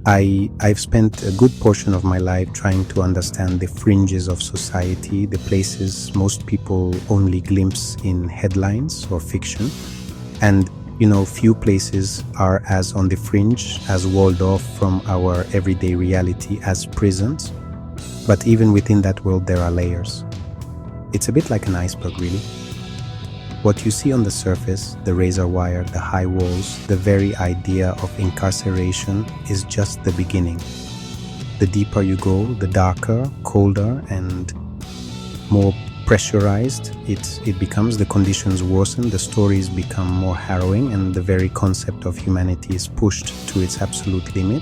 I've spent a good portion of my life trying to understand the fringes of society, the places most people only glimpse in headlines or fiction. And, few places are as on the fringe, as walled off from our everyday reality as prisons. But even within that world, there are layers. It's a bit like an iceberg, really. What you see on the surface, the razor wire, the high walls, the very idea of incarceration is just the beginning. The deeper you go, the darker, colder, and more pressurized it becomes. The conditions worsen, the stories become more harrowing, and the very concept of humanity is pushed to its absolute limit.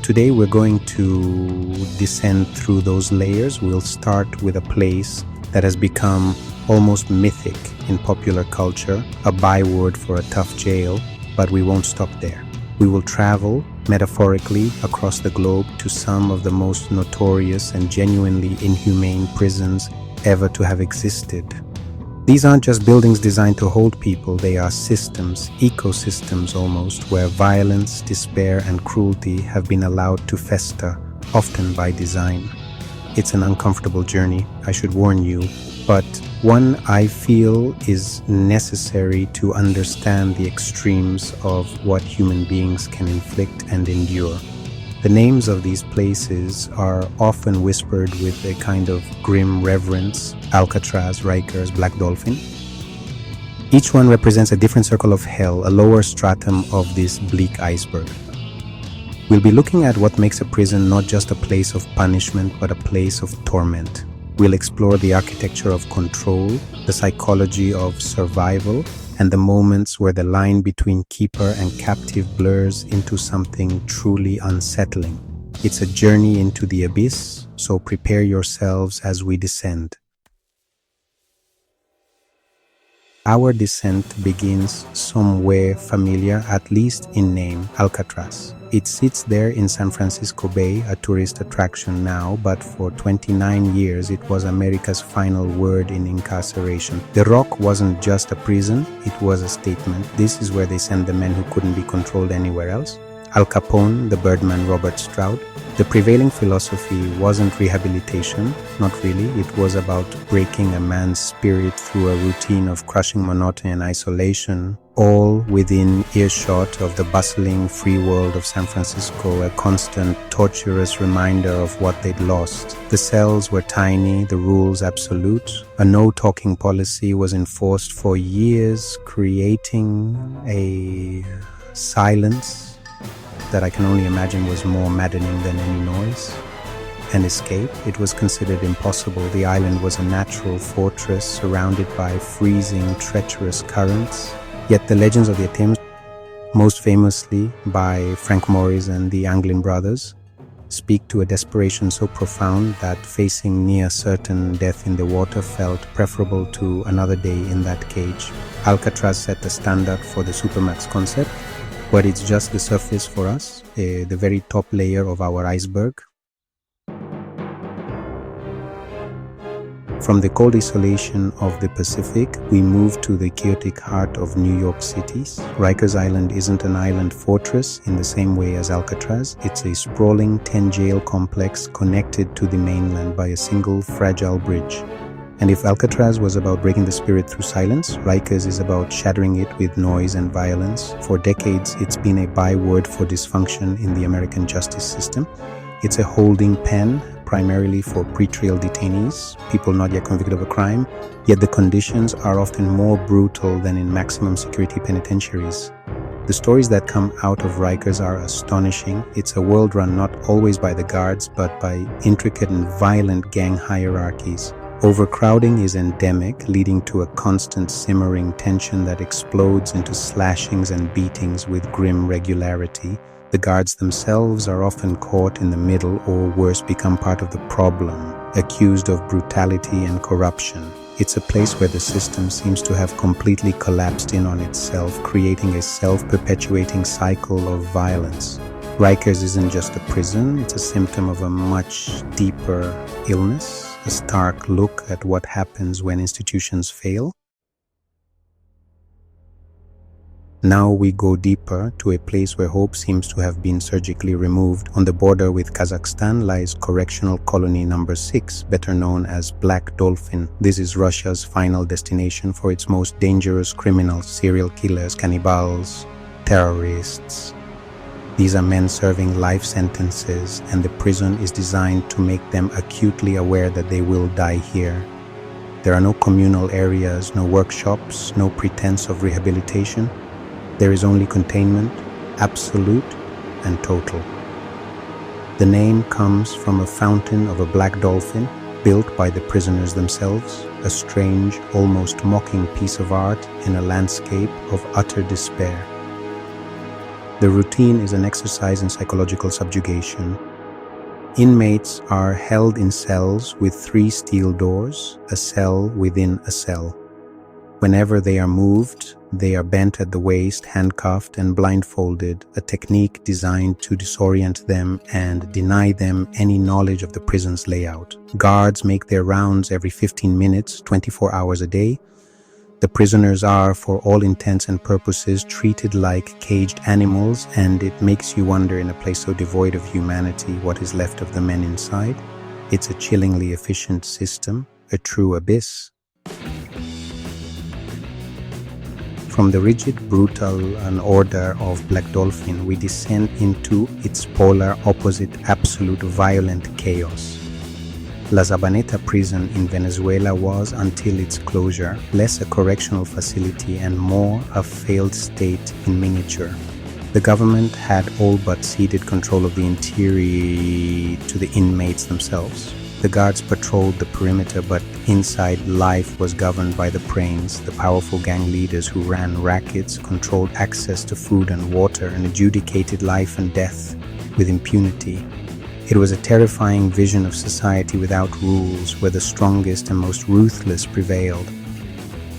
Today we're going to descend through those layers. We'll start with a place that has become almost mythic in popular culture, a byword for a tough jail, but we won't stop there. We will travel, metaphorically, across the globe to some of the most notorious and genuinely inhumane prisons ever to have existed. These aren't just buildings designed to hold people, they are systems, ecosystems almost, where violence, despair, and cruelty have been allowed to fester, often by design. It's an uncomfortable journey, I should warn you, but one I feel is necessary to understand the extremes of what human beings can inflict and endure. The names of these places are often whispered with a kind of grim reverence: Alcatraz, Rikers, Black Dolphin. Each one represents a different circle of hell, a lower stratum of this bleak iceberg. We'll be looking at what makes a prison not just a place of punishment, but a place of torment. We'll explore the architecture of control, the psychology of survival, and the moments where the line between keeper and captive blurs into something truly unsettling. It's a journey into the abyss, so prepare yourselves as we descend. Our descent begins somewhere familiar, at least in name: Alcatraz. It sits there in San Francisco Bay, a tourist attraction now, but for 29 years it was America's final word in incarceration. The Rock wasn't just a prison, it was a statement. This is where they sent the men who couldn't be controlled anywhere else. Al Capone, the Birdman Robert Stroud. The prevailing philosophy wasn't rehabilitation, not really. It was about breaking a man's spirit through a routine of crushing monotony and isolation, all within earshot of the bustling free world of San Francisco, a constant, torturous reminder of what they'd lost. The cells were tiny, the rules absolute. A no-talking policy was enforced for years, creating a silence that I can only imagine was more maddening than any noise. An escape, it was considered impossible. The island was a natural fortress surrounded by freezing, treacherous currents. Yet the legends of the Thames, most famously by Frank Morris and the Anglin brothers, speak to a desperation so profound that facing near certain death in the water felt preferable to another day in that cage. Alcatraz set the standard for the Supermax concept, but it's just the surface for us, the very top layer of our iceberg. From the cold isolation of the Pacific, we move to the chaotic heart of New York City's. Rikers Island isn't an island fortress in the same way as Alcatraz. It's a sprawling 10-jail complex connected to the mainland by a single fragile bridge. And if Alcatraz was about breaking the spirit through silence, Rikers is about shattering it with noise and violence. For decades, it's been a byword for dysfunction in the American justice system. It's a holding pen, primarily for pretrial detainees, people not yet convicted of a crime, yet the conditions are often more brutal than in maximum security penitentiaries. The stories that come out of Rikers are astonishing. It's a world run not always by the guards, but by intricate and violent gang hierarchies. Overcrowding is endemic, leading to a constant simmering tension that explodes into slashings and beatings with grim regularity. The guards themselves are often caught in the middle, or worse, become part of the problem, accused of brutality and corruption. It's a place where the system seems to have completely collapsed in on itself, creating a self-perpetuating cycle of violence. Rikers isn't just a prison, it's a symptom of a much deeper illness, a stark look at what happens when institutions fail. Now we go deeper to a place where hope seems to have been surgically removed. On the border with Kazakhstan lies Correctional Colony Number 6, better known as Black Dolphin. This is Russia's final destination for its most dangerous criminals, serial killers, cannibals, terrorists. These are men serving life sentences, and the prison is designed to make them acutely aware that they will die here. There are no communal areas, no workshops, no pretense of rehabilitation. There is only containment, absolute and total. The name comes from a fountain of a black dolphin built by the prisoners themselves, a strange, almost mocking piece of art in a landscape of utter despair. The routine is an exercise in psychological subjugation. Inmates are held in cells with 3 steel doors, a cell within a cell. Whenever they are moved, they are bent at the waist, handcuffed and blindfolded, a technique designed to disorient them and deny them any knowledge of the prison's layout. Guards make their rounds every 15 minutes, 24 hours a day. The prisoners are, for all intents and purposes, treated like caged animals, and it makes you wonder, in a place so devoid of humanity, what is left of the men inside. It's a chillingly efficient system, a true abyss. From the rigid, brutal order of Black Dolphin, we descend into its polar opposite, absolute violent chaos. La Sabaneta prison in Venezuela was, until its closure, less a correctional facility and more a failed state in miniature. The government had all but ceded control of the interior to the inmates themselves. The guards patrolled the perimeter, but inside life was governed by the brains, the powerful gang leaders who ran rackets, controlled access to food and water, and adjudicated life and death with impunity. It was a terrifying vision of society without rules, where the strongest and most ruthless prevailed.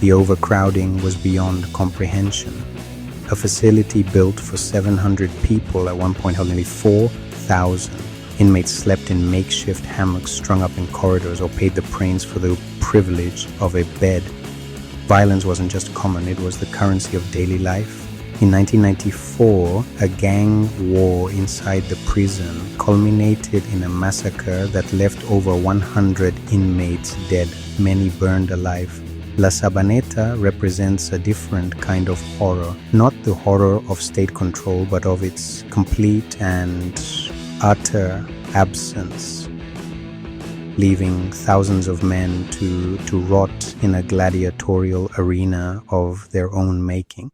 The overcrowding was beyond comprehension. A facility built for 700 people at one point held nearly 4,000. Inmates slept in makeshift hammocks strung up in corridors or paid the brains for the privilege of a bed. Violence wasn't just common, it was the currency of daily life. In 1994, a gang war inside the prison culminated in a massacre that left over 100 inmates dead, many burned alive. La Sabaneta represents a different kind of horror, not the horror of state control, but of its complete and utter absence, leaving thousands of men to rot in a gladiatorial arena of their own making.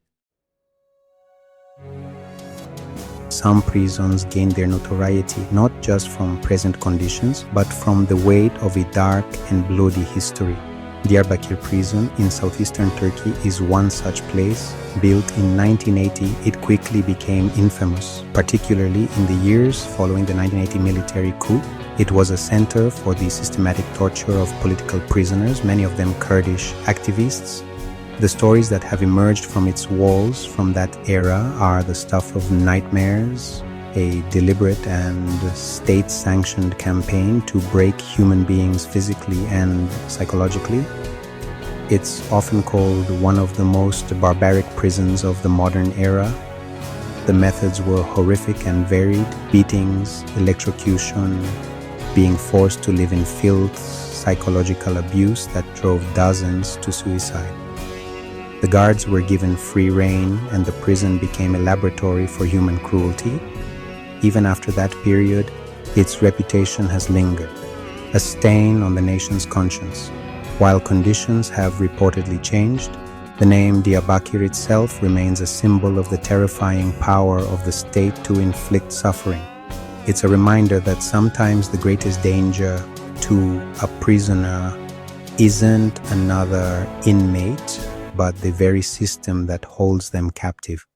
Some prisons gained their notoriety not just from present conditions, but from the weight of a dark and bloody history. Diyarbakir prison in southeastern Turkey is one such place. Built in 1980, it quickly became infamous, particularly in the years following the 1980 military coup. It was a center for the systematic torture of political prisoners, many of them Kurdish activists. The stories that have emerged from its walls from that era are the stuff of nightmares, a deliberate and state-sanctioned campaign to break human beings physically and psychologically. It's often called one of the most barbaric prisons of the modern era. The methods were horrific and varied: beatings, electrocution, being forced to live in filth, psychological abuse that drove dozens to suicide. The guards were given free rein, and the prison became a laboratory for human cruelty. Even after that period, its reputation has lingered, a stain on the nation's conscience. While conditions have reportedly changed, the name Diyarbakir itself remains a symbol of the terrifying power of the state to inflict suffering. It's a reminder that sometimes the greatest danger to a prisoner isn't another inmate, but the very system that holds them captive.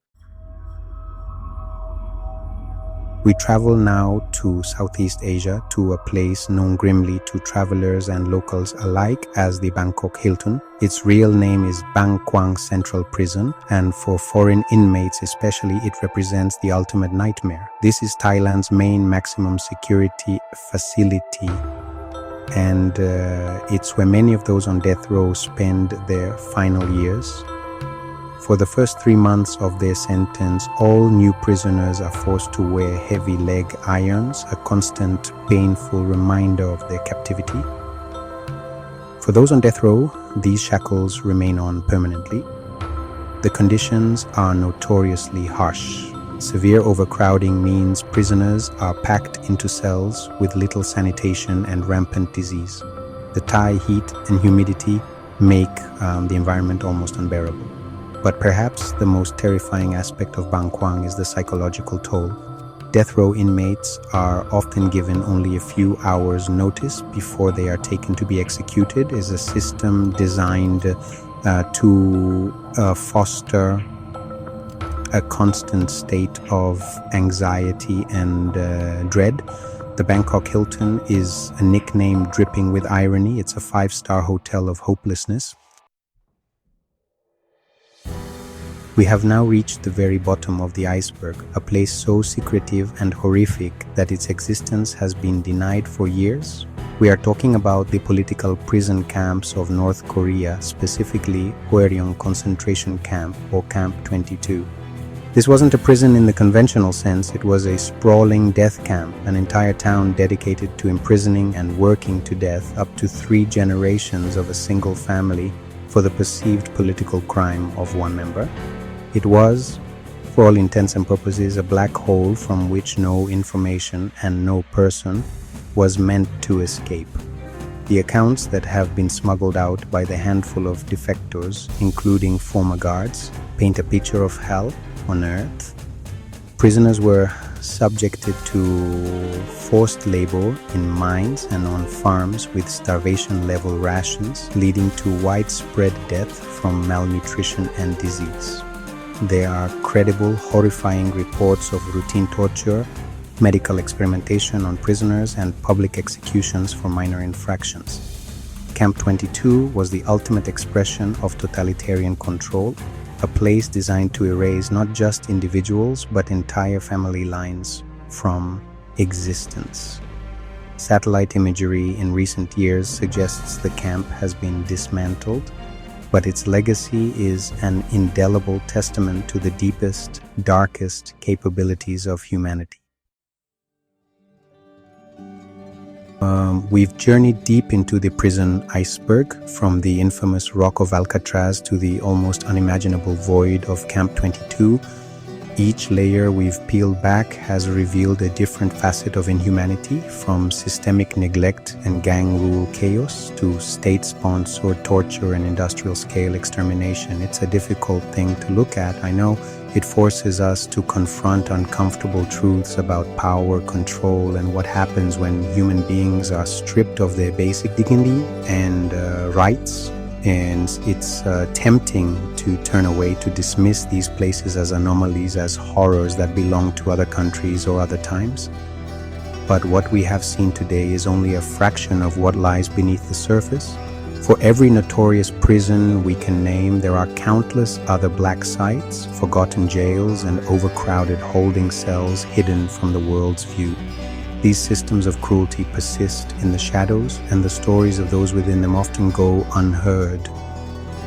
We travel now to Southeast Asia, to a place known grimly to travelers and locals alike as the Bangkok Hilton. Its real name is Bangkok Central Prison, and for foreign inmates especially, it represents the ultimate nightmare. This is Thailand's main maximum security facility, and it's where many of those on death row spend their final years. For the first 3 months of their sentence, all new prisoners are forced to wear heavy leg irons, a constant painful reminder of their captivity. For those on death row, these shackles remain on permanently. The conditions are notoriously harsh. Severe overcrowding means prisoners are packed into cells with little sanitation and rampant disease. The Thai heat and humidity make the environment almost unbearable. But perhaps the most terrifying aspect of Bangkok is the psychological toll. Death row inmates are often given only a few hours' notice before they are taken to be executed. It is a system designed to foster a constant state of anxiety and dread. The Bangkok Hilton is a nickname dripping with irony. It's a 5-star hotel of hopelessness. We have now reached the very bottom of the iceberg, a place so secretive and horrific that its existence has been denied for years. We are talking about the political prison camps of North Korea, specifically Hwaryong concentration camp or Camp 22. This wasn't a prison in the conventional sense, it was a sprawling death camp, an entire town dedicated to imprisoning and working to death up to 3 generations of a single family for the perceived political crime of one member. It was, for all intents and purposes, a black hole from which no information and no person was meant to escape. The accounts that have been smuggled out by the handful of defectors, including former guards, paint a picture of hell on earth. Prisoners were subjected to forced labor in mines and on farms with starvation-level rations, leading to widespread death from malnutrition and disease. There are credible, horrifying reports of routine torture, medical experimentation on prisoners, and public executions for minor infractions. Camp 22 was the ultimate expression of totalitarian control, a place designed to erase not just individuals but entire family lines from existence. Satellite imagery in recent years suggests the camp has been dismantled, but its legacy is an indelible testament to the deepest, darkest capabilities of humanity. We've journeyed deep into the prison iceberg, from the infamous Rock of Alcatraz to the almost unimaginable void of Camp 22. Each layer we've peeled back has revealed a different facet of inhumanity, from systemic neglect and gang rule chaos to state-sponsored torture and industrial-scale extermination. It's a difficult thing to look at, I know. It forces us to confront uncomfortable truths about power, control, and what happens when human beings are stripped of their basic dignity and rights. And it's tempting to turn away, to dismiss these places as anomalies, as horrors that belong to other countries or other times. But what we have seen today is only a fraction of what lies beneath the surface. For every notorious prison we can name, there are countless other black sites, forgotten jails, and overcrowded holding cells hidden from the world's view. These systems of cruelty persist in the shadows, and the stories of those within them often go unheard.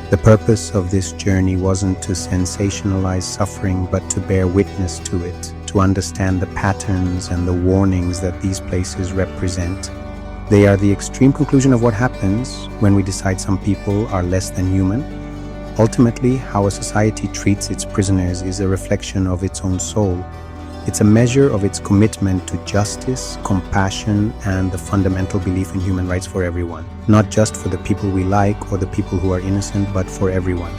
The purpose of this journey wasn't to sensationalize suffering, but to bear witness to it, to understand the patterns and the warnings that these places represent. They are the extreme conclusion of what happens when we decide some people are less than human. Ultimately, how a society treats its prisoners is a reflection of its own soul. It's a measure of its commitment to justice, compassion, and the fundamental belief in human rights for everyone. Not just for the people we like or the people who are innocent, but for everyone.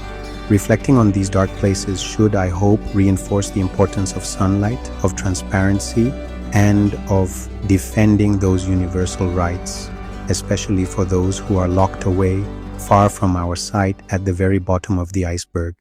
Reflecting on these dark places should, I hope, reinforce the importance of sunlight, of transparency, and of defending those universal rights, especially for those who are locked away, far from our sight, at the very bottom of the iceberg.